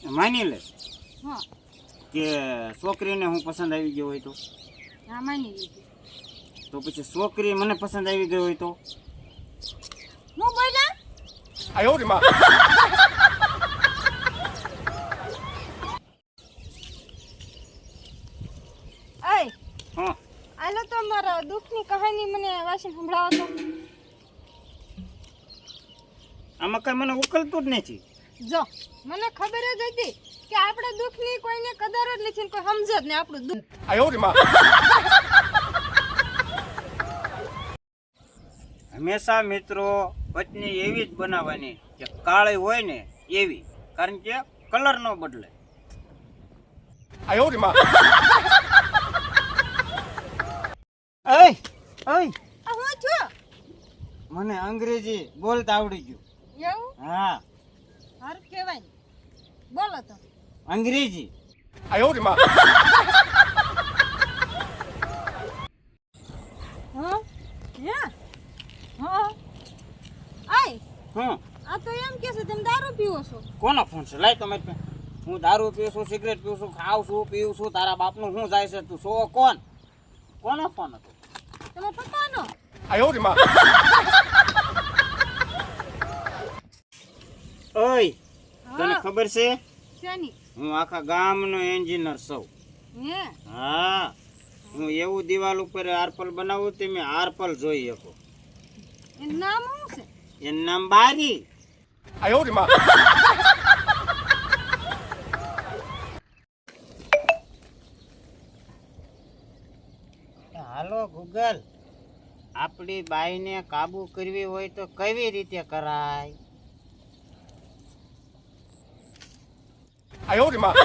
માની લે હા કે છોકરીને હું પસંદ આવી ગયો હોય હા માની લીધી તો પછી છોકરી મને પસંદ આવી ગઈ હોય તો હું બોલ્યા આયો રે માં અય હા આલો તો મારા દુઃખની કહાની મને વાંચીને સંભળાવો તો આમાં કઈ મને ઉકલતું જ નથી જો મને ખબર જ હતી કે આપણે દુઃખની કોઈને કદર જ નથી ને કોઈ સમજ જ નહીં આપણું દુઃખ આયો રે માં હંમેશા મિત્રો પત્ની એવી જ બનાવવાની કે કાળી હોય ને એવી કારણ કે કલર ન બદલે આયો રે માં અય અય આ હું છું મને અંગ્રેજી બોલતા આવડી ગયું એવું હા હાર કહેવાય ને બોલો તો અંગ્રેજી આયો રે માં હા હા આય હા આ તો એમ કે છે તમે દારૂ પીવો છો કોનો ફોન છે લાય તમારી પાસે હું દારૂ પીઉં છું સિગરેટ પીઉં છું ખાઉં છું પીઉં છું તારા બાપનું શું જાય છે તું સો કોનો ફોન હતો તમારા પપ્પાનો આયો રે માં ઓય તને ખબર છે શેની હું આખા ગામનો એન્જિનિયર છું હે હા હું એવું દિવાલ ઉપર આરપલ બનાવું તે મેં આરપલ જોઈ શકો એનું નામ શું છે એનું નામ બારી આયો રે માં હાલો ગૂગલ આપણી બાઈને કાબુ કરવી હોય તો કેવી રીતે કરાય આયો રે માં